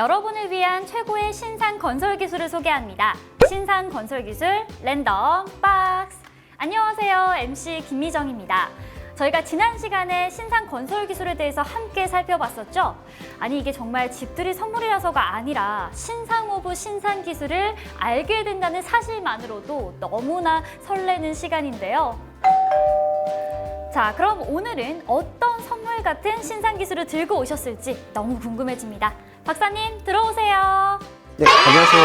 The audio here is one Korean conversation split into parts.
여러분을 위한 최고의 신상 건설 기술을 소개합니다. 신상 건설 기술 랜덤 박스. 안녕하세요. MC 김미정입니다. 저희가 지난 시간에 신상 건설 기술에 대해서 함께 살펴봤었죠? 아니 이게 정말 집들이 선물이라서가 아니라 신상 오브 신상 기술을 알게 된다는 사실만으로도 너무나 설레는 시간인데요. 자, 그럼 오늘은 어떤 선물 같은 신상 기술을 들고 오셨을지 너무 궁금해집니다. 박사님 들어오세요. 네, 안녕하세요.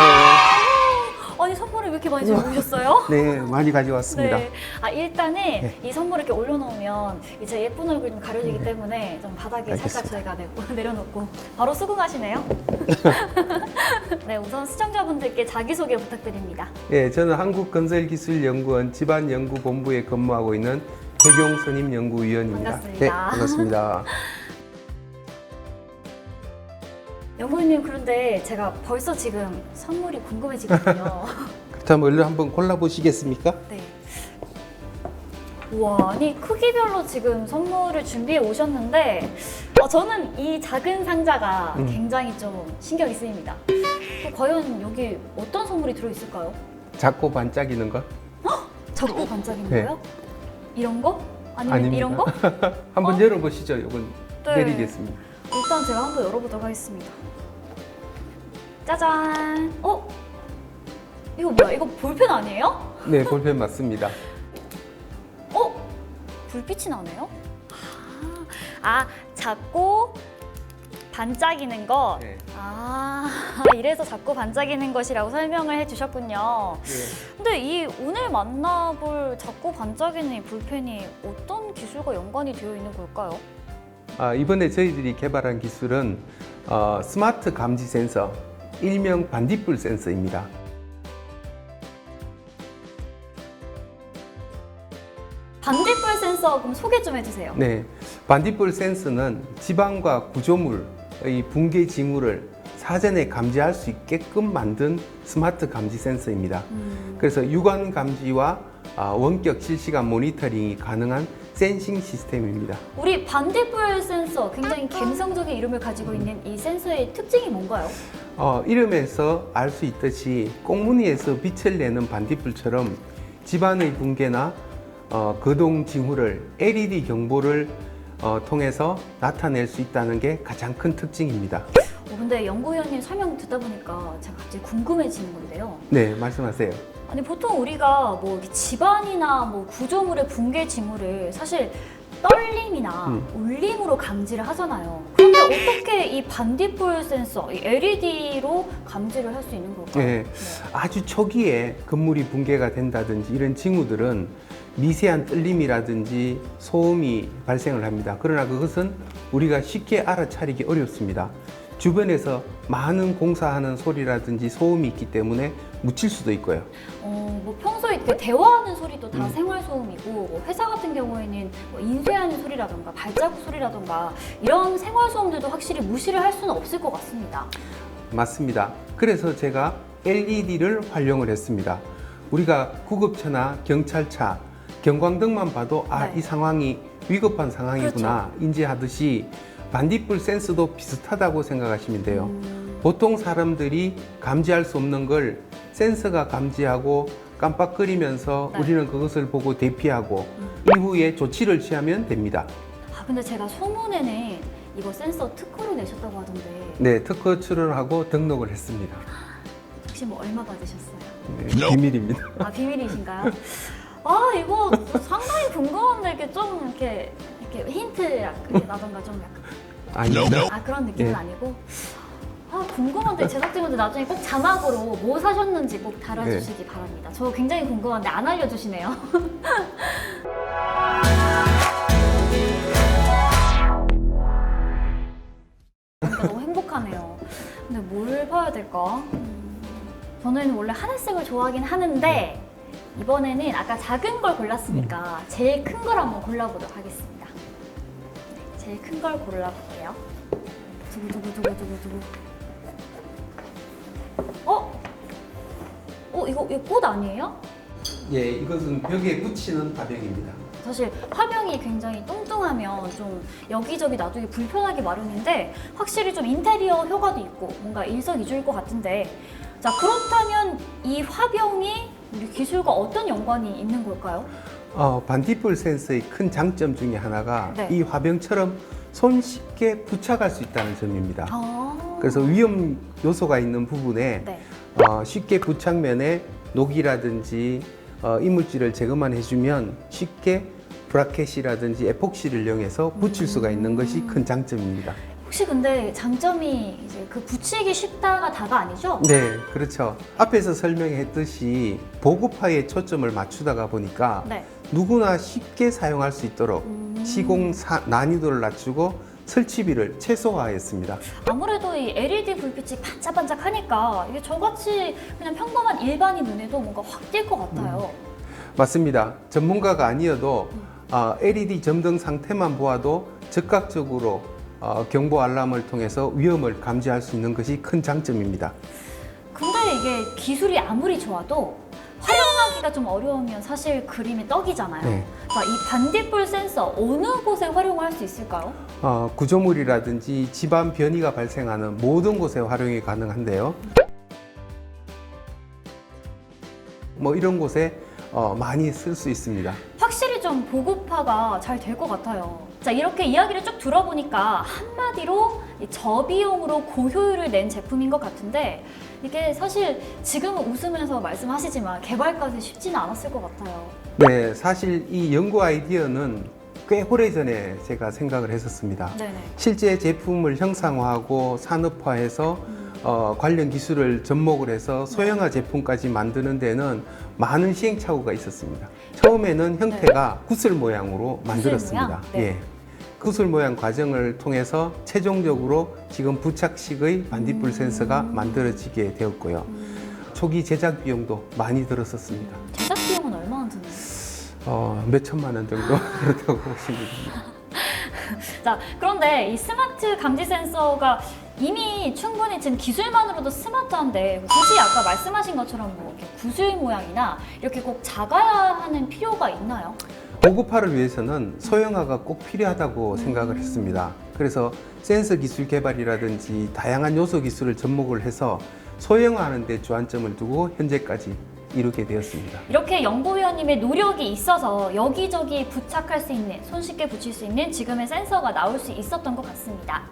아니 선물을 왜 이렇게 많이 들고 오셨어요? 네, 많이 가져왔습니다. 네. 일단은 이 선물을 이렇게 올려놓으면 이제 예쁜 얼굴이 좀 가려지기 때문에 좀 바닥에 살짝 저희가 내려놓고 바로 수긍하시네요. 네, 우선 시청자분들께 자기소개 부탁드립니다. 네, 저는 한국건설기술연구원 집안연구본부에 근무하고 있는 백용 선임연구위원입니다. 반갑습니다. 네, 반갑습니다. 연구위원님, 그런데 제가 벌써 지금 선물이 궁금해지거든요. 그렇다면 얼른 한번 골라보시겠습니까? 네. 우와, 아니 크기별로 지금 선물을 준비해 오셨는데 저는 이 작은 상자가 굉장히 좀 신경이 쓰입니다. 또 과연 여기 어떤 선물이 들어있을까요? 작고 반짝이는 것? 작고 반짝이는 네. 거요? 이런 거? 아니면 아닙니다. 이런 거? 한번 열어보시죠. 이건 네. 내리겠습니다. 일단 제가 한번 열어보도록 하겠습니다. 짜잔! 이거 뭐야? 이거 볼펜 아니에요? 네, 볼펜 맞습니다. 불빛이 나네요? 작고 반짝이는 것. 네. 이래서 작고 반짝이는 것이라고 설명을 해주셨군요. 네. 근데 이 오늘 만나볼 작고 반짝이는 이 볼펜이 어떤 기술과 연관이 되어 있는 걸까요? 이번에 저희들이 개발한 기술은 스마트 감지 센서, 일명 반딧불 센서입니다. 반딧불 센서 그럼 소개 좀 해주세요. 네, 반딧불 센서는 지방과 구조물의 붕괴 징후를 사전에 감지할 수 있게끔 만든 스마트 감지 센서입니다. 그래서 육안 감지와 원격 실시간 모니터링이 가능한 센싱 시스템입니다. 우리 반딧불 센서, 굉장히 감성적인 이름을 가지고 있는 이 센서의 특징이 뭔가요? 이름에서 알 수 있듯이 꽁무니에서 빛을 내는 반딧불처럼 집안의 붕괴나 거동 징후를 LED 경보를 통해서 나타낼 수 있다는 게 가장 큰 특징입니다. 근데 연구위원님 설명 듣다 보니까 제가 갑자기 궁금해지는 건데요. 네, 말씀하세요. 아니 보통 우리가 뭐 이렇게 집안이나 뭐 구조물의 붕괴 징후를 사실 떨림이나 울림으로 감지를 하잖아요. 그런데 어떻게 이 반딧불 센서, 이 LED로 감지를 할 수 있는 걸까요? 네, 아주 초기에 건물이 붕괴가 된다든지 이런 징후들은 미세한 떨림이라든지 소음이 발생을 합니다. 그러나 그것은 우리가 쉽게 알아차리기 어렵습니다. 주변에서 많은 공사하는 소리라든지 소음이 있기 때문에 묻힐 수도 있고요. 뭐 평소에 이렇게 대화하는 소리도 다 생활 소음이고, 뭐 회사 같은 경우에는 뭐 인쇄하는 소리라던가 발자국 소리라던가 이런 생활 소음들도 확실히 무시를 할 수는 없을 것 같습니다. 맞습니다. 그래서 제가 LED를 활용을 했습니다. 우리가 구급차나 경찰차, 경광등만 봐도 네. 이 상황이 위급한 상황이구나 그렇죠. 인지하듯이 반딧불 센서도 비슷하다고 생각하시면 돼요. 보통 사람들이 감지할 수 없는 걸 센서가 감지하고 깜빡거리면서 네. 우리는 그것을 보고 대피하고 이후에 조치를 취하면 됩니다. 근데 제가 소문에는 이거 센서 특허로 내셨다고 하던데 네, 특허 출원하고 등록을 했습니다. 혹시 뭐 얼마 받으셨어요? 네, 비밀입니다. 비밀이신가요? 이거 상당히 궁금한데 이렇게 좀 이렇게 힌트라던가 좀 약간 그런 느낌은 네. 아니고 궁금한데 제작진분들 나중에 꼭 자막으로 뭐 사셨는지 꼭 달아주시기 바랍니다. 저 굉장히 궁금한데 안 알려주시네요. 너무 행복하네요. 근데 뭘 봐야 될까? 저는 원래 하늘색을 좋아하긴 하는데 이번에는 아까 작은 걸 골랐으니까 제일 큰 걸 한번 골라보도록 하겠습니다. 네, 제일 큰 걸 골라볼게요. 두구두구두구두구두구. 이거 꽃 아니에요? 예, 이것은 벽에 붙이는 다병입니다. 사실 화병이 굉장히 뚱뚱하면 좀 여기저기 놔두기 불편하기 마련인데 확실히 좀 인테리어 효과도 있고 뭔가 일석이조일 것 같은데 자 그렇다면 이 화병이 우리 기술과 어떤 연관이 있는 걸까요? 반딧불 센서의 큰 장점 중에 하나가 네. 이 화병처럼 손쉽게 부착할 수 있다는 점입니다. 아. 그래서 위험 요소가 있는 부분에 네. 쉽게 부착면에 녹이라든지 이물질을 제거만 해주면 쉽게 브라켓이라든지 에폭시를 이용해서 붙일 수가 있는 것이 큰 장점입니다. 혹시 근데 장점이 이제 그 붙이기 쉽다가 다가 아니죠? 네, 그렇죠. 앞에서 설명했듯이 보급화에 초점을 맞추다가 보니까 네. 누구나 쉽게 사용할 수 있도록 시공 난이도를 낮추고 설치비를 최소화했습니다. 아무래도 이 LED 불빛이 반짝반짝하니까 이게 저같이 그냥 평범한 일반인 눈에도 뭔가 확 띌 것 같아요. 맞습니다. 전문가가 아니어도 LED 점등 상태만 보아도 즉각적으로 경보 알람을 통해서 위험을 감지할 수 있는 것이 큰 장점입니다. 근데 이게 기술이 아무리 좋아도 활용하기가 좀 어려우면 사실 그림이 떡이잖아요. 네. 자, 이 반딧불 센서 어느 곳에 활용할 수 있을까요? 구조물이라든지 집안 변이가 발생하는 모든 곳에 활용이 가능한데요. 뭐 이런 곳에 많이 쓸 수 있습니다. 확실히 좀 보급화가 잘 될 것 같아요. 자, 이렇게 이야기를 쭉 들어보니까 한마디로 이 저비용으로 고효율을 낸 제품인 것 같은데 이게 사실 지금은 웃으면서 말씀하시지만 개발까지 쉽지는 않았을 것 같아요. 네, 사실 이 연구 아이디어는 꽤 오래전에 제가 생각을 했었습니다. 네네. 실제 제품을 형상화하고 산업화해서 관련 기술을 접목을 해서 소형화 제품까지 만드는 데는 많은 시행착오가 있었습니다. 처음에는 형태가 구슬 모양으로 만들었습니다. 모양? 네. 예. 구슬 모양 과정을 통해서 최종적으로 지금 부착식의 반딧불 센서가 만들어지게 되었고요. 초기 제작 비용도 많이 들었었습니다. 제작 비용은 얼마나 드나요? 몇 천만 원 정도 그렇다고 보시면 됩니다. 자, 그런데 이 스마트 감지 센서가 이미 충분히 지금 기술만으로도 스마트한데 굳이 아까 말씀하신 것처럼 뭐 이렇게 구슬 모양이나 이렇게 꼭 작아야 하는 필요가 있나요? 보급화를 위해서는 소형화가 꼭 필요하다고 생각을 했습니다. 그래서 센서 기술 개발이라든지 다양한 요소 기술을 접목을 해서 소형화하는 데 주안점을 두고 현재까지 이루게 되었습니다. 이렇게 연구위원님의 노력이 있어서 여기저기 부착할 수 있는, 손쉽게 붙일 수 있는 지금의 센서가 나올 수 있었던 것 같습니다.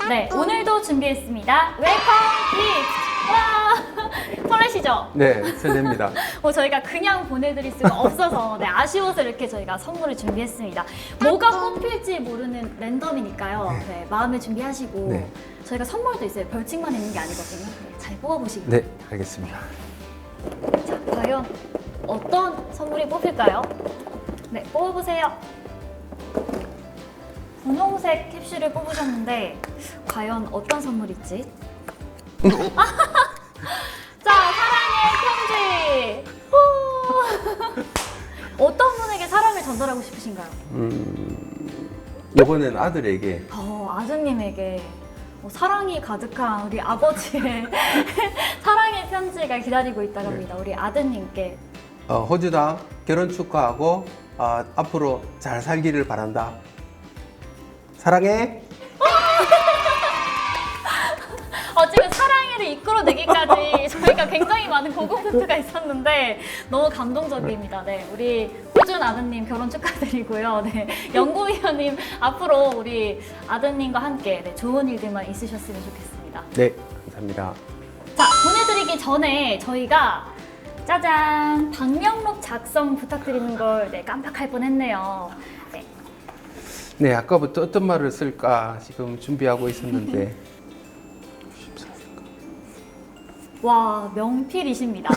네, 오늘도 준비했습니다. 웰컴 기프트! 와, 설레시죠? 네, 설렙니다. 저희가 그냥 보내드릴 수가 없어서 네, 아쉬워서 이렇게 저희가 선물을 준비했습니다. 뭐가 뽑힐지 모르는 랜덤이니까요. 네, 마음에 준비하시고 네. 저희가 선물도 있어요. 벌칙만 있는 게 아니거든요. 네, 잘 뽑아보시기 네, 알겠습니다. 자, 과연 어떤 선물이 뽑힐까요? 네, 뽑아보세요. 분홍색 캡슐을 뽑으셨는데 과연 어떤 선물일지? 자, 사랑의 편지! 후! 어떤 분에게 사랑을 전달하고 싶으신가요? 이번엔 아들에게 아드님에게 사랑이 가득한 우리 아버지의 사랑의 편지가 기다리고 있다고 합니다. 우리 아드님께. 호주다 결혼 축하하고 앞으로 잘 살기를 바란다. 사랑해. 지금 사랑해를 이끌어내기까지 저희가 굉장히 많은 고군분투가 있었는데 너무 감동적입니다. 네, 우리 호준 아드님 결혼 축하드리고요. 네, 연구위원님 앞으로 우리 아드님과 함께 네, 좋은 일들만 있으셨으면 좋겠습니다. 네, 감사합니다. 자, 보내드리기 전에 저희가 짜잔! 방명록 작성 부탁드리는 걸 네, 깜빡할 뻔했네요. 네. 네, 아까부터 어떤 말을 쓸까 지금 준비하고 있었는데 와, 명필이십니다.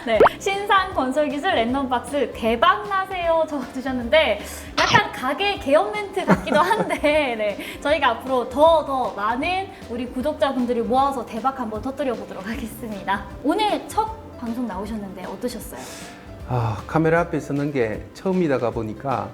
네, 신상 건설기술 랜덤박스 대박 나세요 적어주셨는데 약간 가게 개업 멘트 같기도 한데 네, 저희가 앞으로 더 많은 우리 구독자분들을 모아서 대박 한번 터뜨려 보도록 하겠습니다. 오늘 첫 방송 나오셨는데 어떠셨어요? 카메라 앞에 서는 게 처음이다가 보니까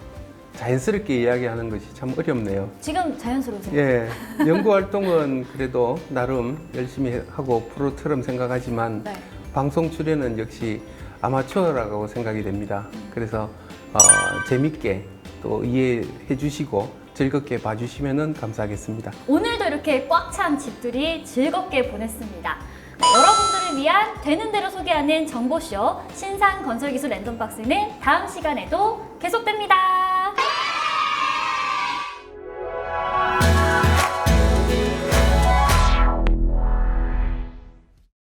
자연스럽게 이야기하는 것이 참 어렵네요. 지금 자연스러우세요? 예, 연구 활동은 그래도 나름 열심히 하고 프로처럼 생각하지만 네. 방송 출연은 역시 아마추어라고 생각이 됩니다. 그래서 재밌게 또 이해해 주시고 즐겁게 봐주시면 감사하겠습니다. 오늘도 이렇게 꽉 찬 집들이 즐겁게 보냈습니다. 네, 여러분들을 위한 되는 대로 소개하는 정보쇼 신상건설기술 랜덤박스는 다음 시간에도 계속됩니다.